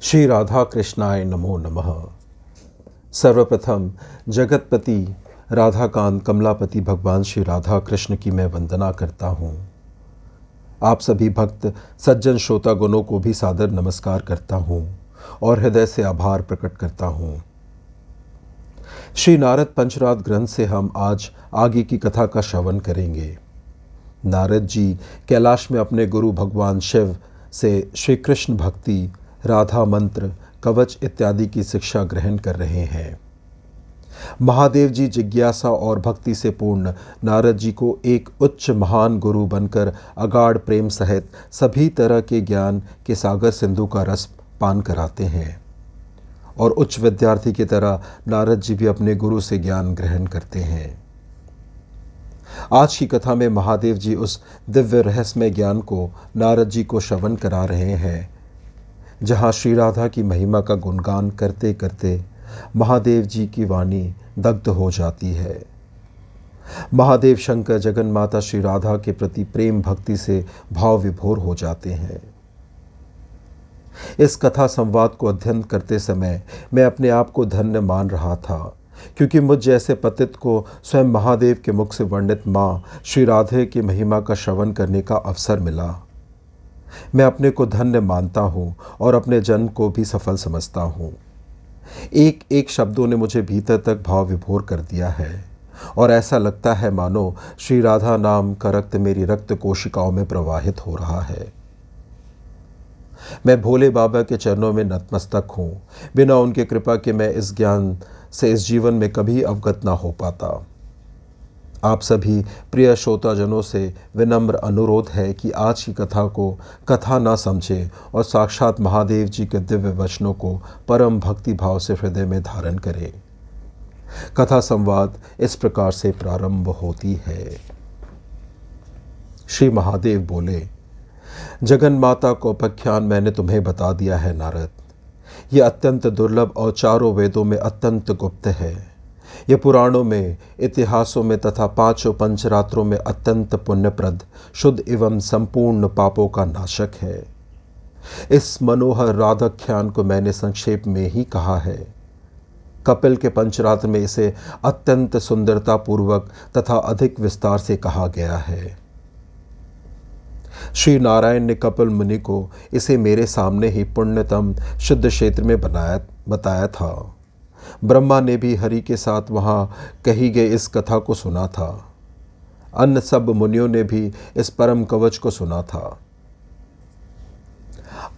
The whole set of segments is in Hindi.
श्री राधा कृष्णाय नमो नमः। सर्वप्रथम जगतपति राधाकांत कमलापति भगवान श्री राधा कृष्ण की मैं वंदना करता हूँ। आप सभी भक्त सज्जन श्रोता गुणों को भी सादर नमस्कार करता हूँ और हृदय से आभार प्रकट करता हूँ। श्री नारद पंचरात ग्रंथ से हम आज आगे की कथा का श्रवण करेंगे। नारद जी कैलाश में अपने गुरु भगवान शिव से श्री कृष्ण भक्ति, राधा मंत्र, कवच इत्यादि की शिक्षा ग्रहण कर रहे हैं। महादेव जी जिज्ञासा और भक्ति से पूर्ण नारद जी को एक उच्च महान गुरु बनकर अगाढ़ प्रेम सहित सभी तरह के ज्ञान के सागर सिंधु का रस पान कराते हैं और उच्च विद्यार्थी की तरह नारद जी भी अपने गुरु से ज्ञान ग्रहण करते हैं। आज की कथा में महादेव जी उस दिव्य रहस्यमय ज्ञान को नारद जी को श्रवण करा रहे हैं, जहाँ श्री राधा की महिमा का गुणगान करते करते महादेव जी की वाणी दग्ध हो जाती है। महादेव शंकर जगन माता श्री राधा के प्रति प्रेम भक्ति से भाव विभोर हो जाते हैं। इस कथा संवाद को अध्ययन करते समय मैं अपने आप को धन्य मान रहा था, क्योंकि मुझ जैसे पतित को स्वयं महादेव के मुख से वर्णित माँ श्री राधे की महिमा का श्रवण करने का अवसर मिला। मैं अपने को धन्य मानता हूँ और अपने जन्म को भी सफल समझता हूँ। एक एक शब्दों ने मुझे भीतर तक भाव विभोर कर दिया है और ऐसा लगता है मानो श्री राधा नाम का रक्त मेरी रक्त कोशिकाओं में प्रवाहित हो रहा है। मैं भोले बाबा के चरणों में नतमस्तक हूँ। बिना उनके कृपा के मैं इस ज्ञान से इस जीवन में कभी अवगत ना हो पाता। आप सभी प्रिय श्रोताजनों से विनम्र अनुरोध है कि आज की कथा को कथा ना समझें और साक्षात महादेव जी के दिव्य वचनों को परम भक्ति भाव से हृदय में धारण करें। कथा संवाद इस प्रकार से प्रारंभ होती है। श्री महादेव बोले, जगन माता को उपाख्यान मैंने तुम्हें बता दिया है नारद। यह अत्यंत दुर्लभ और चारों वेदों में अत्यंत गुप्त है। यह पुराणों में, इतिहासों में तथा पांचों पंचरात्रों में अत्यंत पुण्यप्रद, शुद्ध एवं संपूर्ण पापों का नाशक है। इस मनोहर राधाख्यान को मैंने संक्षेप में ही कहा है। कपिल के पंचरात्र में इसे अत्यंत सुंदरता पूर्वक तथा अधिक विस्तार से कहा गया है। श्री नारायण ने कपिल मुनि को इसे मेरे सामने ही पुण्यतम शुद्ध क्षेत्र में बताया था। ब्रह्मा ने भी हरि के साथ वहाँ कही गई इस कथा को सुना था। अन्य सब मुनियों ने भी इस परम कवच को सुना था।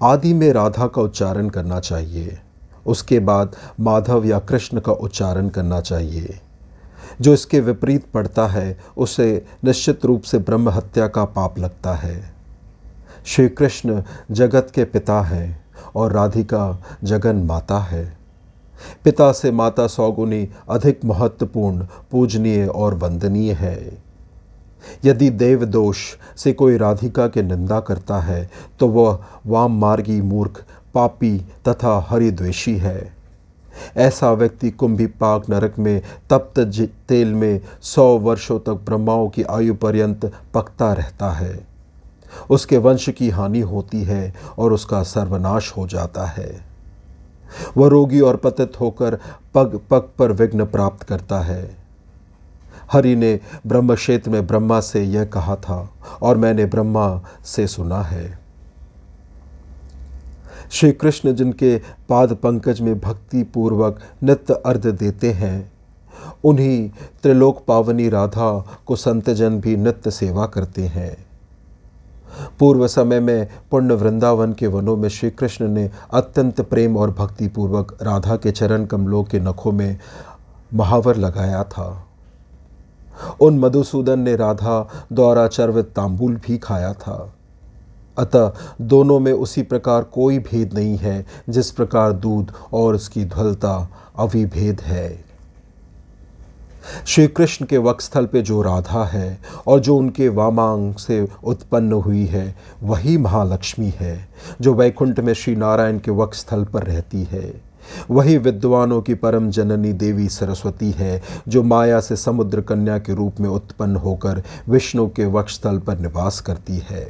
आदि में राधा का उच्चारण करना चाहिए, उसके बाद माधव या कृष्ण का उच्चारण करना चाहिए। जो इसके विपरीत पढ़ता है उसे निश्चित रूप से ब्रह्म हत्या का पाप लगता है। श्री कृष्ण जगत के पिता हैं और राधिका जगन माता है। पिता से माता सौगुनी अधिक महत्वपूर्ण, पूजनीय और वंदनीय है। यदि देव दोष से कोई राधिका की निंदा करता है तो वह वाम मार्गी, मूर्ख, पापी तथा हरिद्वेषी है। ऐसा व्यक्ति कुंभीपाक नरक में तप्त तेल में 100 वर्षों तक ब्रह्माओं की आयु पर्यंत पकता रहता है। उसके वंश की हानि होती है और उसका सर्वनाश हो जाता है। वह रोगी और पतित होकर पग पग पर विघ्न प्राप्त करता है। हरि ने ब्रह्म क्षेत्र में ब्रह्मा से यह कहा था और मैंने ब्रह्मा से सुना है। श्री कृष्ण जिनके पाद पंकज में भक्ति पूर्वक नित्य अर्घ्य देते हैं, उन्हीं त्रिलोक पावनी राधा को संतजन भी नित्य सेवा करते हैं। पूर्व समय में पुण्य वृंदावन के वनों में श्री कृष्ण ने अत्यंत प्रेम और भक्ति पूर्वक राधा के चरण कमलों के नखों में महावर लगाया था। उन मधुसूदन ने राधा द्वारा चर्वित तांबूल भी खाया था। अतः दोनों में उसी प्रकार कोई भेद नहीं है जिस प्रकार दूध और उसकी ध्वलता अविभेद है। श्री कृष्ण के वक्षस्थल पे जो राधा है और जो उनके वामांग से उत्पन्न हुई है, वही महालक्ष्मी है जो वैकुंठ में श्री नारायण के वक्षस्थल पर रहती है। वही विद्वानों की परम जननी देवी सरस्वती है जो माया से समुद्र कन्या के रूप में उत्पन्न होकर विष्णु के वक्षस्थल पर निवास करती है।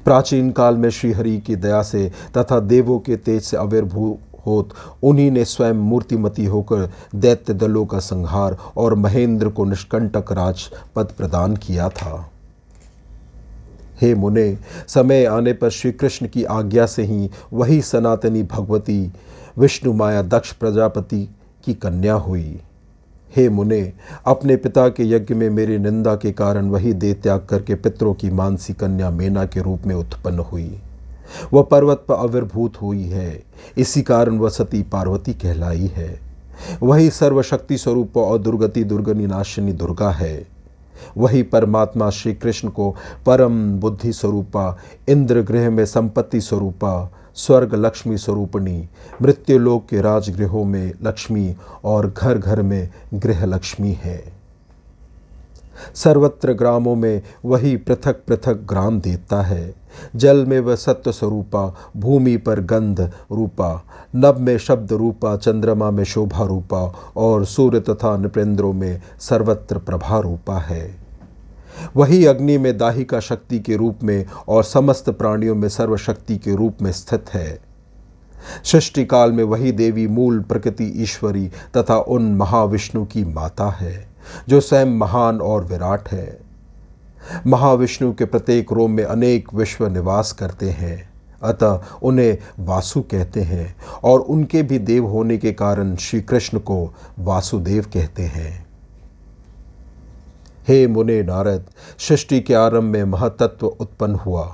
प्राचीन काल में श्रीहरि की दया से तथा देवों के तेज से आविर्भूत उन्हीं ने स्वयं मूर्तिमती होकर दैत्य दलों का संहार और महेंद्र को निष्कंटक राजपद प्रदान किया था। हे मुने, समय आने पर श्री कृष्ण की आज्ञा से ही वही सनातनी भगवती विष्णु माया दक्ष प्रजापति की कन्या हुई। हे मुने, अपने पिता के यज्ञ में मेरी निंदा के कारण वही देह त्याग करके पितरों की मानसी कन्या मेना के रूप में उत्पन्न हुई। वह पर्वत पर आविर्भूत हुई है, इसी कारण वह सती पार्वती कहलाई है। वही सर्वशक्ति स्वरूप और दुर्गति दुर्गनि नाशिनी दुर्गा है। वही परमात्मा श्री कृष्ण को परम बुद्धि स्वरूपा, इंद्र गृह में संपत्ति स्वरूपा, स्वर्ग लक्ष्मी स्वरूपणी, मृत्युलोक के राजगृहों में लक्ष्मी और घर घर में गृह लक्ष्मी है। सर्वत्र ग्रामों में वही पृथक पृथक ग्राम देवता है। जल में वह सत्य स्वरूपा, भूमि पर गंध रूपा, नभ में शब्द रूपा, चंद्रमा में शोभा रूपा और सूर्य तथा नृपेंद्रों में सर्वत्र प्रभा रूपा है। वही अग्नि में दाहिका शक्ति के रूप में और समस्त प्राणियों में सर्वशक्ति के रूप में स्थित है। सृष्टि काल में वही देवी मूल प्रकृति ईश्वरी तथा उन महाविष्णु की माता है, जो स्वयं महान और विराट है। महाविष्णु के प्रत्येक रोम में अनेक विश्व निवास करते हैं, अतः उन्हें वासु कहते हैं और उनके भी देव होने के कारण श्री कृष्ण को वासुदेव कहते हैं। हे मुने नारद, सृष्टि के आरंभ में महतत्व उत्पन्न हुआ,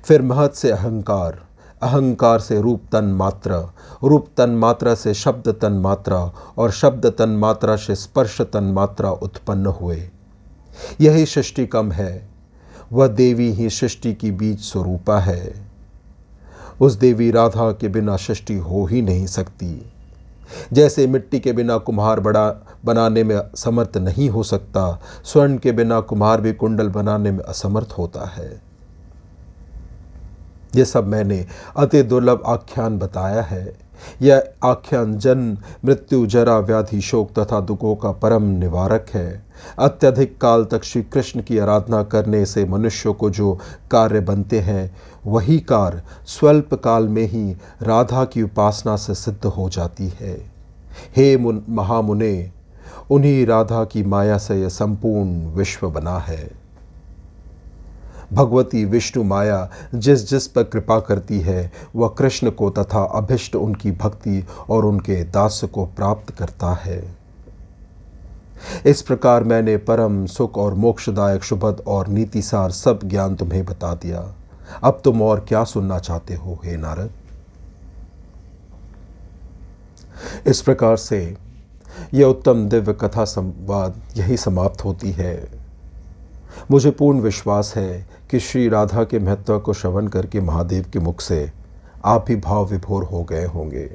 फिर महत से अहंकार, अहंकार से रूप तन मात्रा, रूप तन मात्रा से शब्द तन मात्रा और शब्द तन मात्रा से स्पर्श तन मात्रा उत्पन्न हुए। यही सृष्टि कम है। वह देवी ही सृष्टि की बीज स्वरूपा है। उस देवी राधा के बिना सृष्टि हो ही नहीं सकती। जैसे मिट्टी के बिना कुम्हार बड़ा बनाने में असमर्थ नहीं हो सकता, स्वर्ण के बिना कुम्हार भी कुंडल बनाने में असमर्थ होता है। यह सब मैंने अति दुर्लभ आख्यान बताया है। यह आख्यान जन्म मृत्यु जरा व्याधि शोक तथा दुखों का परम निवारक है। अत्यधिक काल तक श्री कृष्ण की आराधना करने से मनुष्यों को जो कार्य बनते हैं, वही कार्य स्वल्प काल में ही राधा की उपासना से सिद्ध हो जाती है। हे महामुने, उन्हीं राधा की माया से यह संपूर्ण विश्व बना है। भगवती विष्णु माया जिस जिस पर कृपा करती है, वह कृष्ण को तथा अभिष्ट उनकी भक्ति और उनके दास को प्राप्त करता है। इस प्रकार मैंने परम सुख और मोक्षदायक शुभद और नीतिसार सब ज्ञान तुम्हें बता दिया। अब तुम और क्या सुनना चाहते हो हे नारद? इस प्रकार से यह उत्तम दिव्य कथा संवाद यही समाप्त होती है। मुझे पूर्ण विश्वास है कि श्री राधा के महत्व को श्रवण करके महादेव के मुख से आप भी भाव विभोर हो गए होंगे।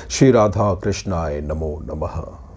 श्री राधा कृष्णाय नमो नमः।